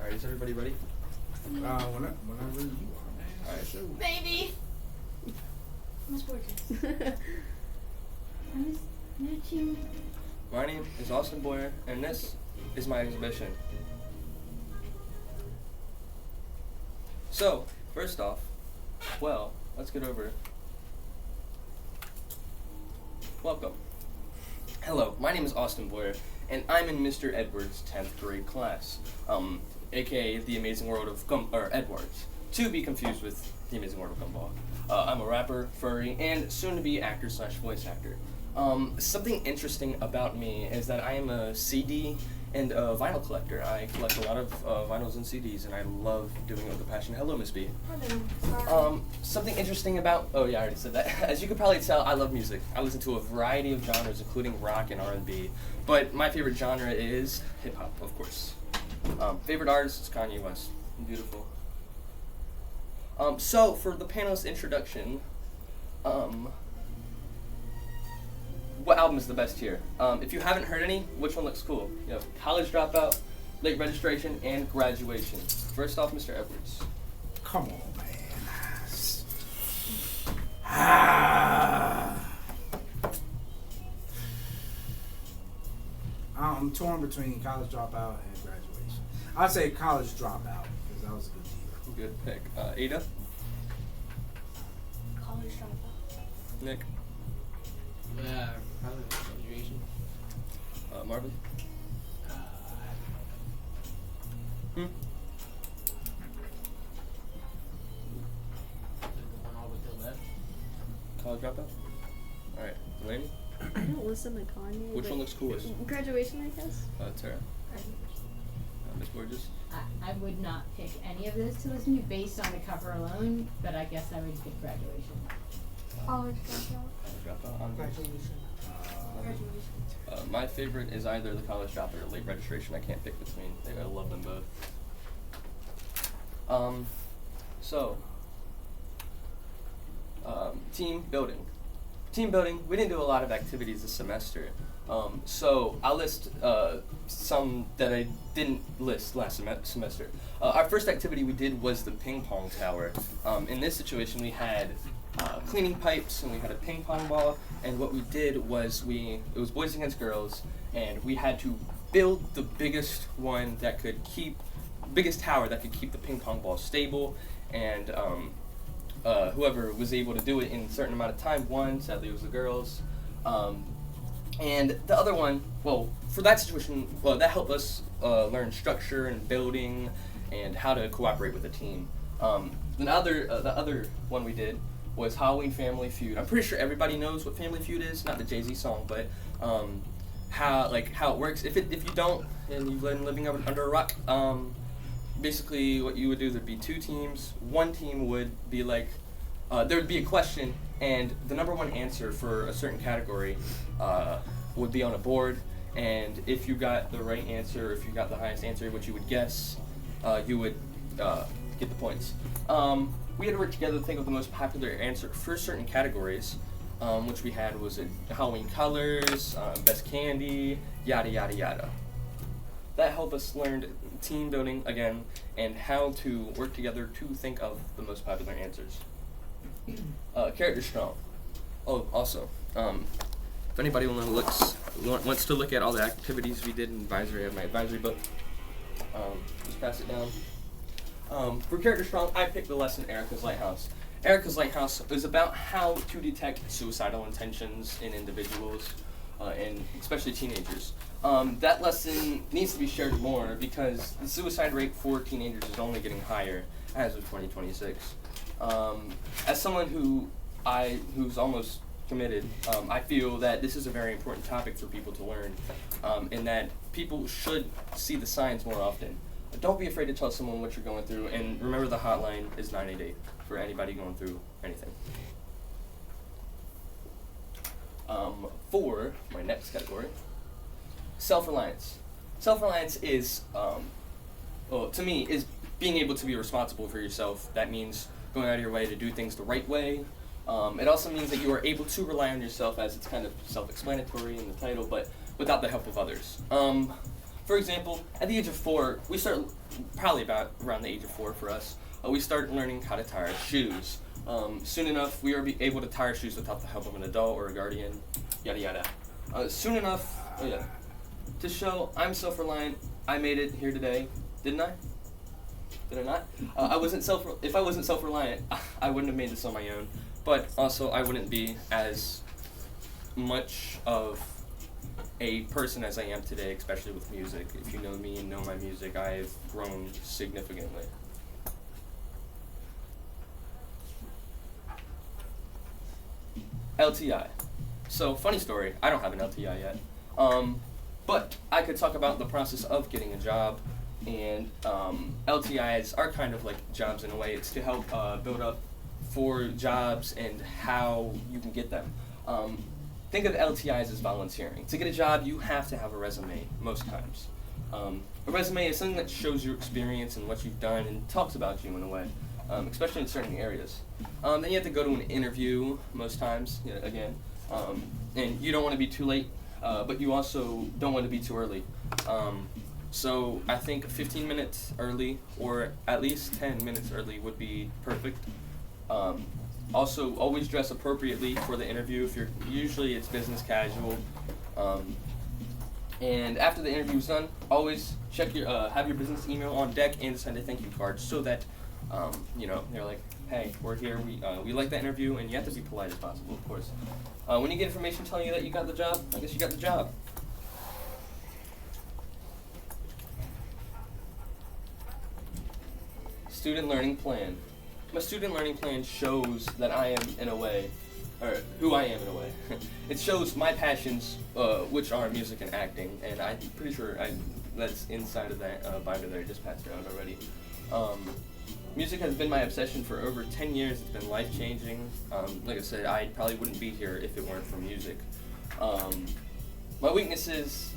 Alright, is everybody ready? Whenever you are, man. Alright. Sure. Baby! Miss Borges. Miss Matching. My name is Austin Boyer, and this is my exhibition. So, first off, well, let's get over it. Welcome. Hello, my name is Austin Boyer, and I'm in Mr. Edwards' 10th grade class, aka The Amazing World of Edwards, to be confused with The Amazing World of Gumball. I'm a rapper, furry, and soon-to-be actor/voice actor. Something interesting about me is that I am a CD and a vinyl collector. I collect a lot of vinyls and CDs, and I love doing it with a passion. Hello, Miss B. Hello. Something interesting about, oh yeah, I already said that. As you can probably tell, I love music. I listen to a variety of genres, including rock and R&B, but my favorite genre is hip-hop, of course. Favorite artist is Kanye West. Beautiful. So, for the panelist introduction, what album is the best here? If you haven't heard any, which one looks cool? You have College Dropout, Late Registration, and Graduation. First off, Mr. Edwards. Come on, man. I'm torn between College Dropout and Graduation. I'd say College Dropout because that was a good deal. Good pick. Ada? College Dropout. Nick? Yeah, probably Graduation. Marvin? Hmm? The one all with the left. College Dropout? Alright. Delaney? I don't listen to Kanye. Which but one looks coolest? Graduation, I guess. Tara? Miss Borges? I would not pick any of those to listen to based on the cover alone, but I guess I would pick Graduation. College Dropout. College Dropout. I'm Graduation. Graduation. My favorite is either the College Dropout or Late Registration. I can't pick between. I love them both. Team building. Team building, we didn't do a lot of activities this semester. So I'll list some that I didn't list last semester. Our first activity we did was the ping pong tower. In this situation we had cleaning pipes and we had a ping pong ball, and what we did was it was boys against girls, and we had to build the biggest tower that could keep the ping pong ball stable, and whoever was able to do it in a certain amount of time won. Sadly, it was the girls. And the other one, well, for that situation, that helped us learn structure and building and how to cooperate with a team. The other one we did was Halloween Family Feud. I'm pretty sure everybody knows what Family Feud is, not the Jay-Z song, but how it works. If you don't, and you've been living under a rock, basically what you would do, there'd be two teams. One team would be like, there would be a question, and the number one answer for a certain category would be on a board, and if you got the right answer, if you got the highest answer, which you would guess, you would get the points. We had to work together to think of the most popular answer for certain categories, which we had was Halloween colors, best candy, yada yada yada. That helped us learn team building again and how to work together to think of the most popular answers. Character strong. Oh, also, if anybody wants to look at all the activities we did in advisory, I have my advisory book. Just pass it down. For character strong, I picked the lesson Erica's Lighthouse. Erica's Lighthouse is about how to detect suicidal intentions in individuals, and especially teenagers. That lesson needs to be shared more because the suicide rate for teenagers is only getting higher as of 2026. As someone who's almost committed, I feel that this is a very important topic for people to learn, and that people should see the signs more often. Don't be afraid to tell someone what you're going through, and remember the hotline is 988 for anybody going through anything. For my next category, self-reliance. Self-reliance is, to me, is being able to be responsible for yourself. That means going out of your way to do things the right way. It also means that you are able to rely on yourself, as it's kind of self-explanatory in the title, but without the help of others. For example, at the age of 4, we start probably about around the age of 4 for us. We start learning how to tie our shoes. Soon enough, we are able to tie our shoes without the help of an adult or a guardian, yada yada. Soon enough, to show I'm self-reliant, I made it here today, didn't I? Did I not? If I wasn't self-reliant, I wouldn't have made this on my own. But also, I wouldn't be as much of a person as I am today, especially with music. If you know me and know my music, I've grown significantly. LTI. So, funny story, I don't have an LTI yet. But I could talk about the process of getting a job, and LTIs are kind of like jobs in a way. It's to help build up for jobs and how you can get them. Think of LTIs as volunteering. To get a job, you have to have a resume most times. A resume is something that shows your experience and what you've done and talks about you in a way, especially in certain areas. Then you have to go to an interview most times, again, and you don't want to be too late, but you also don't want to be too early. So I think 15 minutes early or at least 10 minutes early would be perfect. Also, always dress appropriately for the interview. Usually it's business casual. And after the interview's done, always check have your business email on deck and send a thank you card so that they're like, hey, we're here. We like that interview, and you have to be polite as possible, of course. When you get information telling you that you got the job, I guess you got the job. Student learning plan. My student learning plan shows that I am in a way, or who I am in a way. It shows my passions, which are music and acting, and I'm pretty sure that's inside of that binder that I just passed around already. Music has been my obsession for over 10 years. It's been life-changing. Like I said, I probably wouldn't be here if it weren't for music. My weaknesses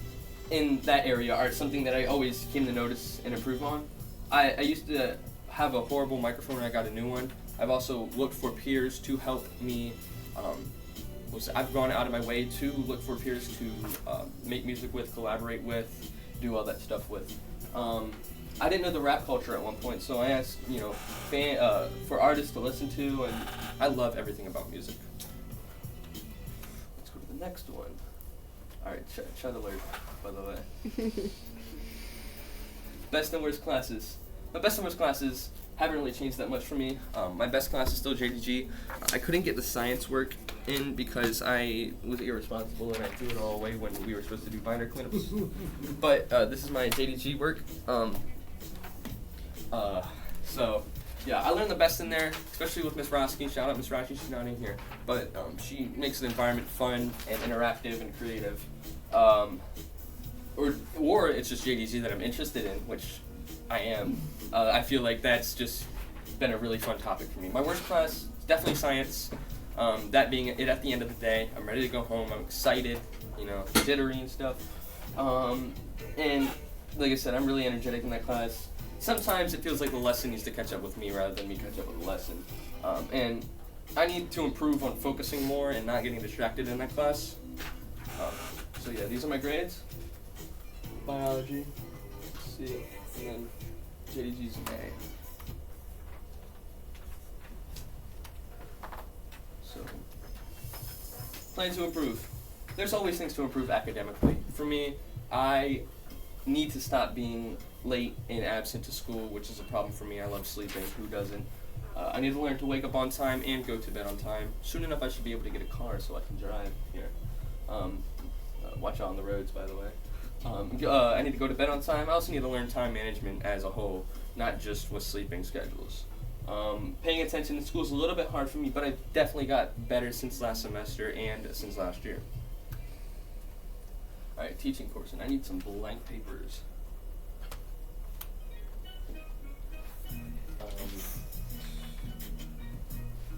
in that area are something that I always came to notice and improve on. I used to have a horrible microphone and I got a new one. I've also looked for peers to help me. I've gone out of my way to look for peers to make music with, collaborate with, do all that stuff with. I didn't know the rap culture at one point, so I asked, for artists to listen to, and I love everything about music. Let's go to the next one. All right, chat alert, by the way. Best and worst classes. My best and worst classes haven't really changed that much for me. My best class is still JDG. I couldn't get the science work in because I was irresponsible and I threw it all away when we were supposed to do binder cleanups. But this is my JDG work. So yeah, I learned the best in there, especially with Miss Roski. Shout out Miss Roski, she's not in here. But she makes the environment fun and interactive and creative. Or it's just JDG that I'm interested in, which I am. I feel like that's just been a really fun topic for me. My worst class is definitely science. That being it at the end of the day, I'm ready to go home. I'm excited, jittery and stuff. And like I said, I'm really energetic in that class. Sometimes it feels like the lesson needs to catch up with me rather than me catch up with the lesson. And I need to improve on focusing more and not getting distracted in that class. So yeah, these are my grades. Biology, C, and then JDG's an A. So, plan to improve. There's always things to improve academically. For me, I need to stop being late and absent to school, which is a problem for me. I love sleeping. Who doesn't? I need to learn to wake up on time and go to bed on time. Soon enough, I should be able to get a car so I can drive here. Watch out on the roads, by the way. I need to go to bed on time. I also need to learn time management as a whole, not just with sleeping schedules. Paying attention in school is a little bit hard for me, but I've definitely got better since last semester and since last year. Alright, teaching course, and I need some blank papers.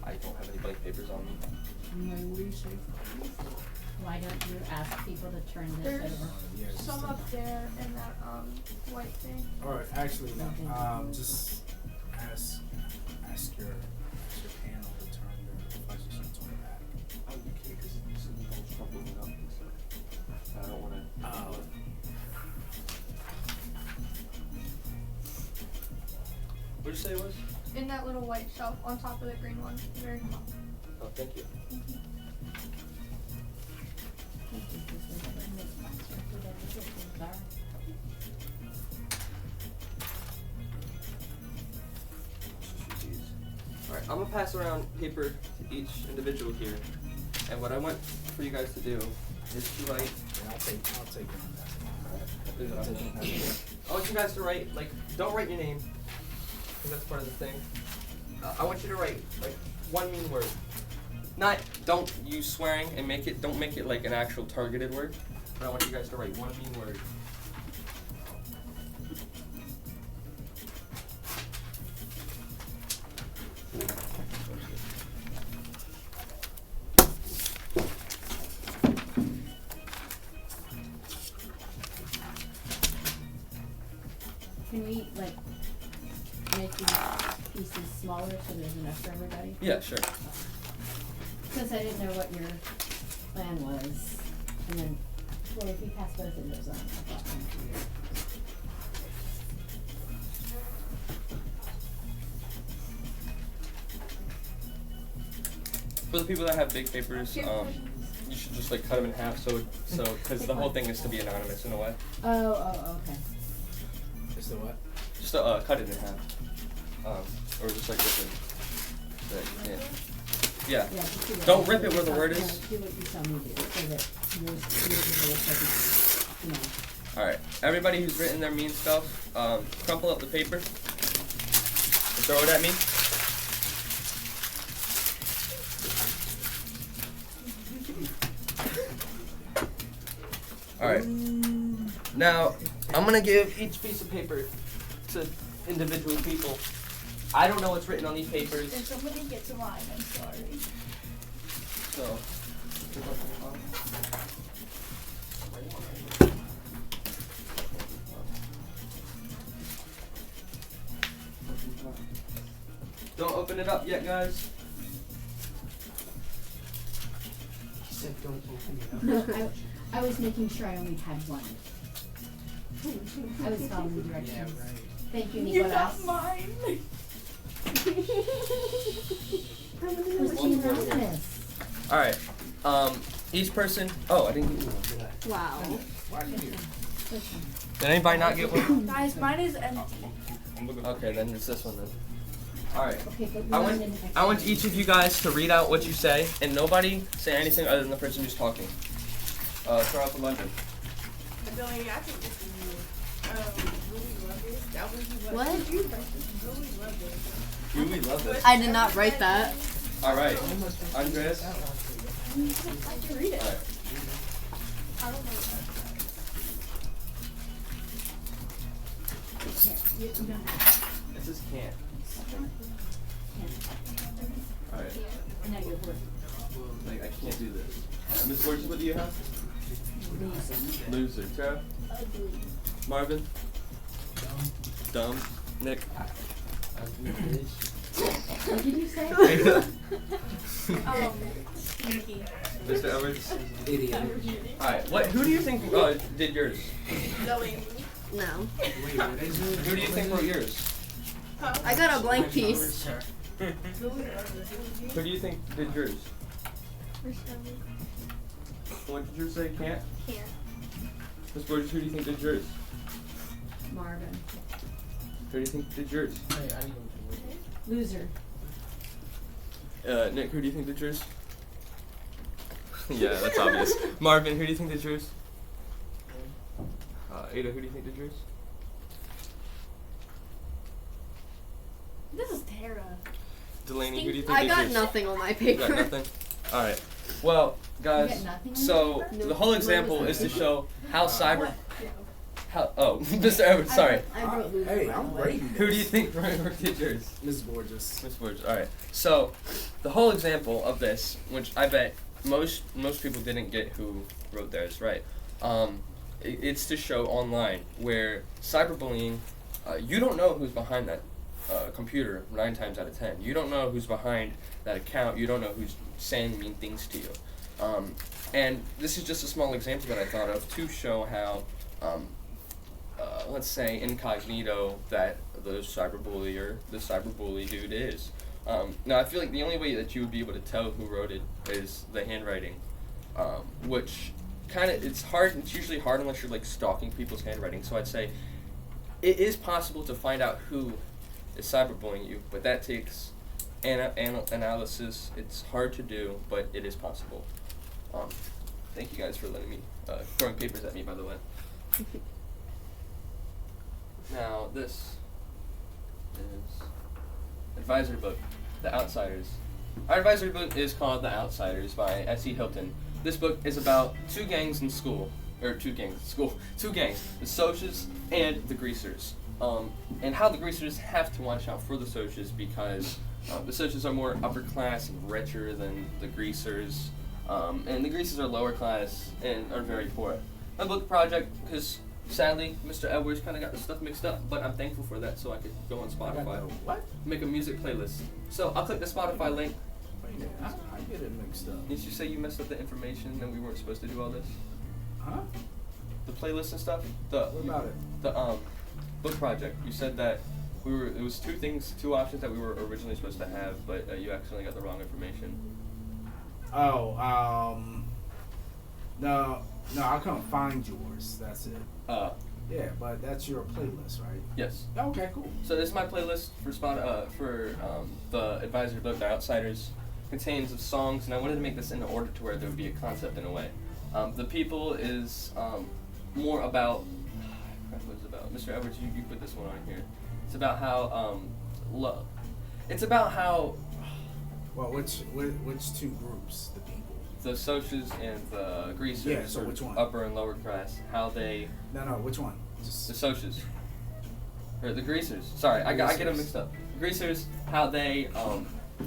I don't have any blank papers on me. Why don't you ask people to turn this There's over? some up there in that white thing. Alright, actually, just ask your panel to turn their questions on that. Oh, you can't, because this is all troubling up and stuff. I don't want to. What'd you say it was? In that little white shelf on top of the green one. Very top. Oh, thank you. Alright, I'm gonna pass around paper to each individual here. And what I want for you guys to do is to write. Yeah, I'll take it on that. I want you guys to write, like, don't write your name, because that's part of the thing. I want you to write, like, one mean word. Don't use swearing and don't make it like an actual targeted word, but I want you guys to write one mean word. Can we, like, make these pieces smaller so there's enough for everybody? Yeah, sure. Since I didn't know what your plan was, and then, well, if you pass both of those on, I thought one for you. For the people that have big papers, you should just like cut them in half, because the whole thing is to be anonymous in a way. Oh, okay. Is the what? Just cut it in half, or just like rip it. Yeah. Yeah, just do what Don't you rip do. it where the word Yeah, is. do what you tell me to do, so that yours looks like it's, you know. All right. Everybody who's written their mean stuff, crumple up the paper and throw it at me. All right. Now, I'm gonna give each piece of paper to individual people. I don't know what's written on these papers. If somebody gets a line, I'm sorry. So. Don't open it up yet, guys. He said don't open it up. No, I was making sure I only had one. I was following the directions. Yeah, right. Thank you, You Nicolas. got mine. Who's being anonymous? All right. Each person. Oh, I didn't get one, did I? Wow. Why did you? Did anybody not get one? Guys, mine is empty. Okay, then it's this one then. All right. Okay, but I we want need an I want extra. each of you guys to read out what you say, and nobody say anything other than the person who's talking. Start off with London. Billy, I think this is you. Really love this. That was you. What? Really love this. You, we love this. I did not write that. All right, Andres. I can read it. All right. I don't know what Yeah, you don't have This is can't. All right. to. Negative word. Like I can't do this. Miss Borges, what do you have? Loser. Tara. Ugly. Marvin. Dumb. Nick. What did you say? Sneaky. Mr. Edwards. Idiot. All right. Who do you think did yours? Zoe. No. Wait, what is it? Who do you think wrote yours? I got a blank piece. Who do you think did yours? What did yours say? Can't. Can't. Miss Borges, who do you think did yours? Marvin. Who do you think did yours? Loser. Nick, who do you think did yours? Yeah, that's obvious. Marvin, who do you think did yours? Ada, who do you think did yours? This is Tara. Delaney, who do you think I did got yours? nothing on my You paper. got nothing? Alright. Well, You guys, got nothing on so your paper? the whole example is to show how cyber... Mr. Evans, I sorry. wrote- I wrote loser. Hey, by the I'm way. writing this. Who do you think did yours? Miss Borges. Miss Borges. Alright. So, the whole example of this, which I bet most people didn't get who wrote theirs, right? It's to show online where cyberbullying, you don't know who's behind that computer 9 times out of 10. You don't know who's behind that account. You don't know who's saying mean things to you. And this is just a small example that I thought of to show how, let's say incognito, that the cyberbully dude is. Now, I feel like the only way that you would be able to tell who wrote it is the handwriting, which it's hard. It's usually hard unless you're like stalking people's handwriting. So I'd say it is possible to find out who is cyberbullying you, but that takes analysis. It's hard to do, but it is possible. Thank you guys for letting me throwing papers at me, by the way. Now this is advisory book, The Outsiders. Our advisory book is called The Outsiders by S.E. Hilton. This book is about two gangs, the Socias and the Greasers. And how the Greasers have to watch out for the Socias because the Socias are more upper class and richer than the Greasers. And the Greasers are lower class and are very poor. My book project, because sadly, Mr. Edwards kind of got the stuff mixed up, but I'm thankful for that so I could go on Spotify. What? Make a music playlist. So I'll click the Spotify link. Wait a minute, I get it mixed up. Did you say you messed up the information and we weren't supposed to do all this? Huh? The playlist and stuff? What about it? The book project. You said that it was two options that we were originally supposed to have, but you accidentally got the wrong information. Oh, no, I couldn't find yours. That's it. Yeah, but that's your playlist, right? Yes. Okay, cool. So this is my playlist for the advisory book, The Outsiders. Contains of songs, and I wanted to make this in order to where there would be a concept in a way. The People is more about. What was it about? Mr. Edwards, you put this one on here. It's about how love. It's about how. Well, which two groups? The people. The Socias and the Greasers. Yeah, so which one? Upper and lower class. How they. No, which one? Just the Socias. Or the Greasers. Sorry, I get them mixed up. The Greasers, how they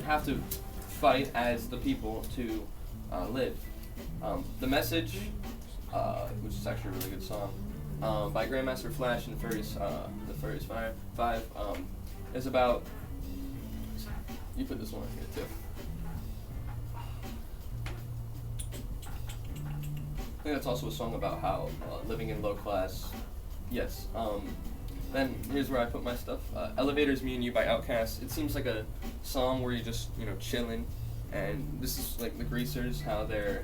have to fight as the people to live. The Message, which is actually a really good song, by Grandmaster Flash and the Furious 5, is about. You put this one on here too. I think that's also a song about how living in low class. Yes. Then here's where I put my stuff. Elevators, Me and You by Outkast. It seems like a song where you're just chilling, and this is like the Greasers, how they're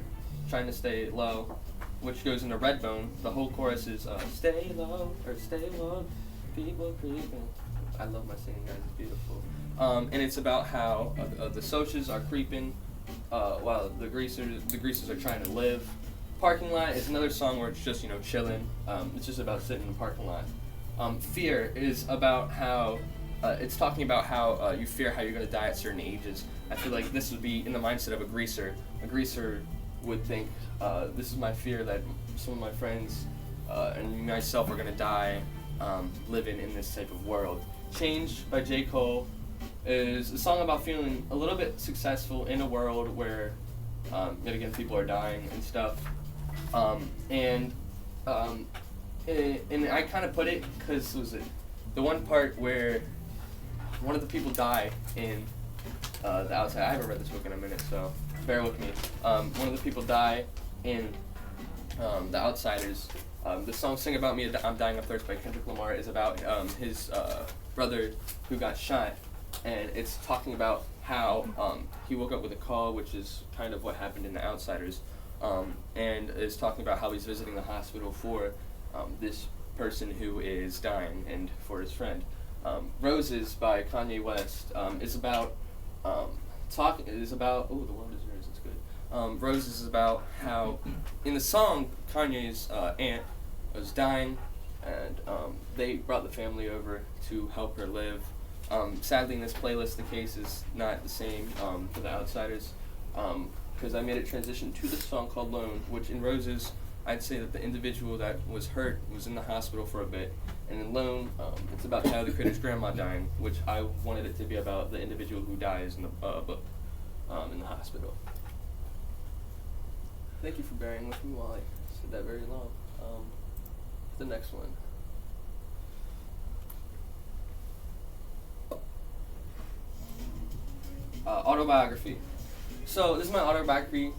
trying to stay low, which goes into Redbone. The whole chorus is stay low or stay low, people creeping. I love my singing, guys. It's beautiful. And it's about how the Socias are creeping while the Greasers are trying to live. Parking Lot is another song where it's just chilling. It's just about sitting in the parking lot. Fear is about how it's talking about how you fear how you're going to die at certain ages. I feel like this would be in the mindset of a greaser. A greaser would think, this is my fear that some of my friends and myself are going to die living in this type of world. Change by J. Cole is a song about feeling a little bit successful in a world where, yet again, people are dying and stuff. And I kind of put it because was it the one part where one of the people die in The Outside. I haven't read this book in a minute, so bear with me. One of the people die in The Outsiders. The song "Sing About Me, I'm Dying of Thirst" by Kendrick Lamar is about his brother who got shot, and it's talking about how he woke up with a call, which is kind of what happened in The Outsiders. And is talking about how he's visiting the hospital for this person who is dying and for his friend. Roses by Kanye West is about oh, the world is yours. It's good. Roses is about how in the song Kanye's aunt was dying, and they brought the family over to help her live. Sadly, in this playlist, the case is not the same for The Outsiders. Because I made it transition to this song called Lone, which in Roses, I'd say that the individual that was hurt was in the hospital for a bit. And in Lone, it's about Tyler the Creator's grandma dying, which I wanted it to be about the individual who dies in the book, in the hospital. Thank you for bearing with me while I said that very long. The next one. Autobiography. So this is my autobiography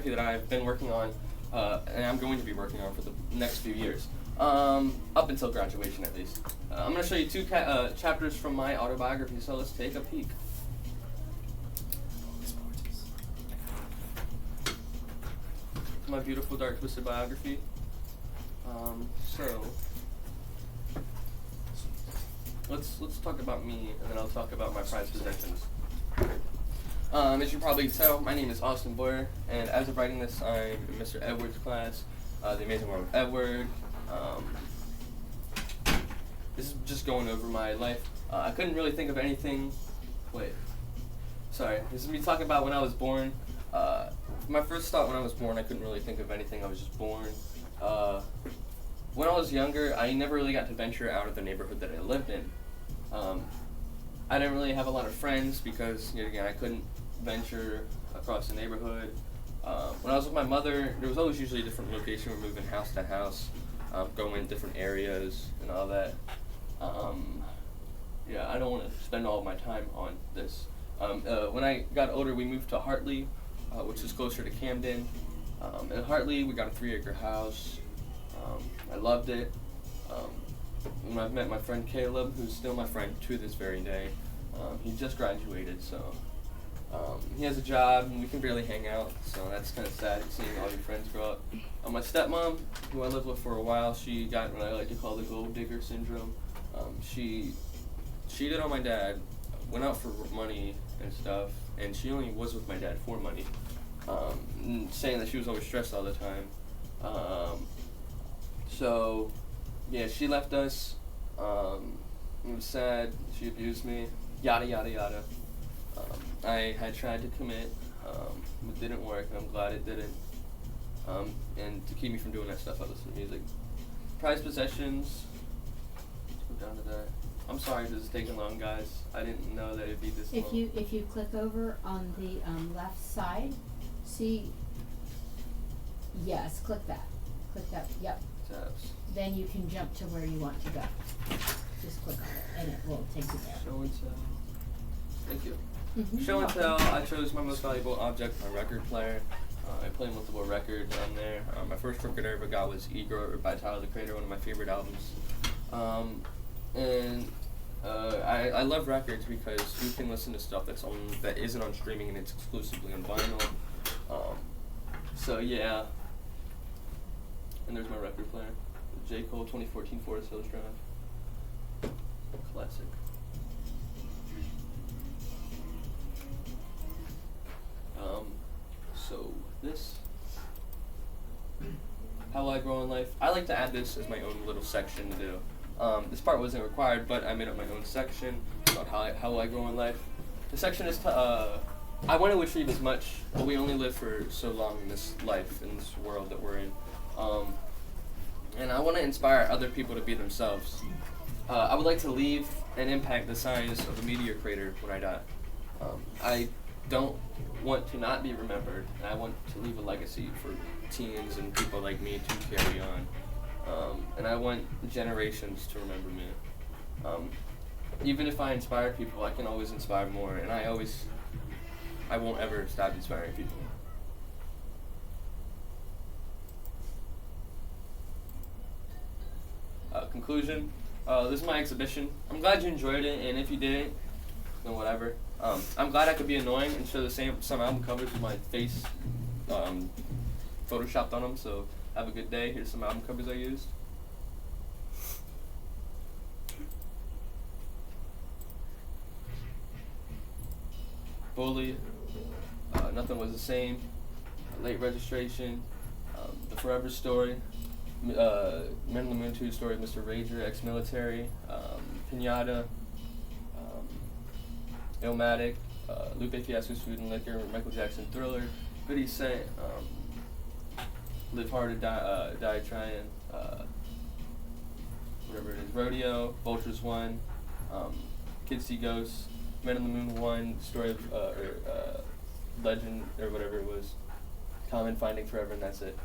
that I've been working on, and I'm going to be working on for the next few years. Up until graduation, at least. I'm going to show you two chapters from my autobiography, so let's take a peek. My beautiful, dark, twisted biography. So let's talk about me, and then I'll talk about my prized possessions. As you probably tell, my name is Austin Boyer, and as of writing this, I'm in Mr. Edwards' class, The Amazing World of Edward. This is just going over my life. I couldn't really think of anything. This is me talking about when I was born. My first thought when I was born, I couldn't really think of anything. I was just born. When I was younger, I never really got to venture out of the neighborhood that I lived in. I didn't really have a lot of friends because, again, I couldn't venture across the neighborhood. When I was with my mother, there was always usually a different location. We're moving house to house, going in different areas and all that. I don't want to spend all of my time on this. When I got older, we moved to Hartley, which is closer to Camden. In Hartley, we got a 3-acre house. I loved it. When I met my friend Caleb, who's still my friend to this very day, he just graduated, so he has a job and we can barely hang out, so that's kind of sad seeing all your friends grow up. My stepmom, who I lived with for a while, she got what I like to call the gold digger syndrome. She cheated on my dad, went out for money and stuff, and she only was with my dad for money, saying that she was always stressed all the time. She left us. It was sad. She abused me. Yada yada yada. I had tried to commit, it didn't work, and I'm glad it didn't. And to keep me from doing that stuff, I listen to music. Prized possessions. Let's go down to that. I'm sorry this is taking long, guys. I didn't know that it'd be this long. If you click over on the left side, see. Yes, click that. Click that. Yep. Tabs. Then you can jump to where you want to go. Just click on it, and it will take you there. Show and tell. Thank you. Mm-hmm. Show and tell. I chose my most valuable object, my record player. I play multiple records on there. My first record I ever got was Ego by Tyler the Creator, one of my favorite albums. I love records because you can listen to stuff that isn't on streaming and it's exclusively on vinyl. And there's my record player, the J. Cole 2014 Forest Hills Drive. Classic. This. How will I grow in life? I like to add this as my own little section to do. This part wasn't required, but I made up my own section about how will I grow in life. The section is I want to achieve as much, but we only live for so long in this life, in this world that we're in. And I want to inspire other people to be themselves. I would like to leave and impact the size of a meteor crater when I die. I don't want to not be remembered. I want to leave a legacy for teens and people like me to carry on. And I want generations to remember me. Even if I inspire people, I can always inspire more, and I won't ever stop inspiring people. Conclusion. This is my exhibition. I'm glad you enjoyed it, and if you didn't, then whatever. I'm glad I could be annoying and show some album covers with my face photoshopped on them, so have a good day. Here's some album covers I used. Bully, Nothing Was the Same, Late Registration, The Forever Story, Men on the Moon 2 Story of Mr. Rager, Ex-Military, Pinata, Illmatic, Lupe Fiasco's Food and Liquor, Michael Jackson Thriller, 50 Cent, Live Hard or Die Trying, whatever it is, Rodeo, Vultures 1, Kids See Ghosts, Men on the Moon 1, Story of Legend, or whatever it was, Common, Finding Forever, and that's it.